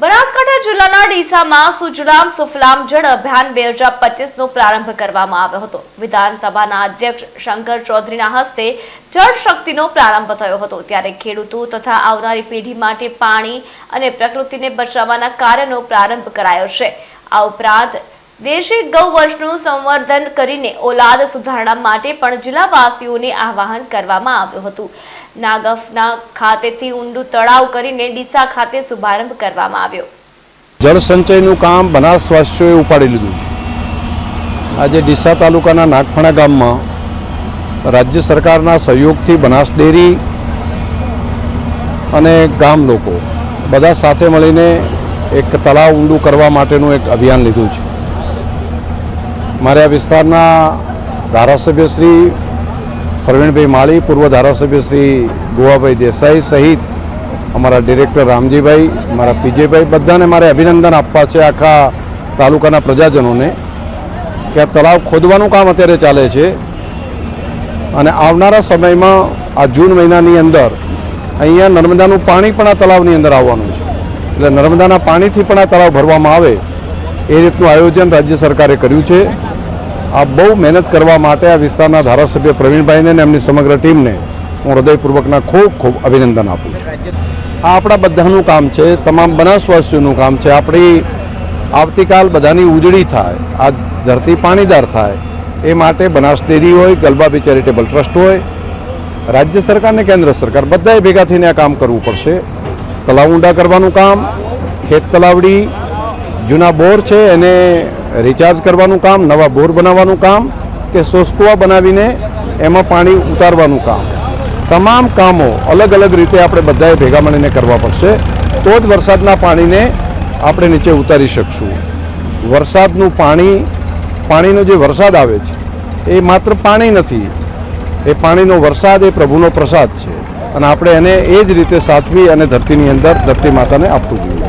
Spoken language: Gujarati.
બનાસકાંઠા જિલ્લાના ડીસામાં સુજલામ સુફલામ જળ અભિયાન 2025નો પ્રારંભ કરવામાં આવ્યો હતો। વિધાનસભાના અધ્યક્ષ શંકર ચૌધરીના હસ્તે જળ શક્તિનો પ્રારંભ થયો હતો, ત્યારે ખેડૂતો તથા આવનારી પેઢી માટે પાણી અને પ્રકૃતિને બચાવવાના કાર્યનો પ્રારંભ કરાયો છે। આ ઉપરાંત દેશી ગૌવંશનું સંવર્ધન કરીને ઓલાદ સુધારણા માટે પણ જિલ્લાવાસીઓને આહ્વાન કરવામાં આવ્યું હતું। નાગફના ખાતેથી ઊંડું તળાવ કરીને ડીસા ખાતે શુભારંભ કરવામાં આવ્યો। જળ સંચયનું કામ બનાસવાસીઓએ ઉપાડી લીધું છે। આજે ડીસા તાલુકાના નાગફણા ગામમાં રાજ્ય સરકારના સહયોગથી બનાસ ડેરી અને ગામ લોકો બધા સાથે મળીને એક તળાવ ઊંડું કરવા માટેનું એક અભિયાન લીધું છે। મારે આ વિસ્તારના ધારાસભ્ય શ્રી પ્રવીણભાઈ માળી, પૂર્વ ધારાસભ્ય શ્રી ગોવાભાઈ દેસાઈ સહિત અમારા ડિરેક્ટર રામજીભાઈ, મારા પીજેભાઈ, બધાને મારે અભિનંદન આપવા છે આખા તાલુકાના પ્રજાજનોને કે આ તળાવ ખોદવાનું કામ અત્યારે ચાલે છે અને આવનારા સમયમાં આ જૂન મહિનાની અંદર અહીંયા નર્મદાનું પાણી પણ આ તળાવની અંદર આવવાનું છે, એટલે નર્મદાના પાણીથી પણ આ તળાવ ભરવામાં આવે એ રીતનું આયોજન રાજ્ય સરકારે કર્યું છે। આ બહુ મહેનત કરવા માટે આ વિસ્તારના ધારાસભ્ય પ્રવીણભાઈને અને એમની સમગ્ર ટીમને હું હૃદયપૂર્વકના ખૂબ ખૂબ અભિનંદન આપું છું। આ આપણા બધાનું કામ છે, તમામ બનાસવાસીઓનું કામ છે। આપણી આવતીકાલ બધાની ઉજળી થાય, આ ધરતી પાણીદાર થાય એ માટે બનાસ ડેરી હોય, ગલબાબી ચેરિટેબલ ટ્રસ્ટ હોય, રાજ્ય સરકાર અને કેન્દ્ર સરકાર બધાએ ભેગા થઈને આ કામ કરવું પડશે। તળાવ ઊંડા કરવાનું કામ, ખેત તલાવડી જૂના બોર છે એને રિચાર્જ કરવાનું કામ, નવા બોર બનાવવાનું કામ કે સોસકુવા બનાવીને એમાં પાણી ઉતારવાનું કામ, તમામ કામો અલગ અલગ રીતે આપણે બધાએ ભેગા મળીને કરવા પડશે, તો જ વરસાદના પાણીને આપણે નીચે ઉતારી શકશું। વરસાદનું પાણીનો જે વરસાદ આવે છે એ માત્ર પાણી નથી, એ પાણીનો વરસાદ એ પ્રભુનો પ્રસાદ છે અને આપણે એને એ જ રીતે સાચવી અને ધરતીની અંદર ધરતી માતાને આપવું જોઈએ।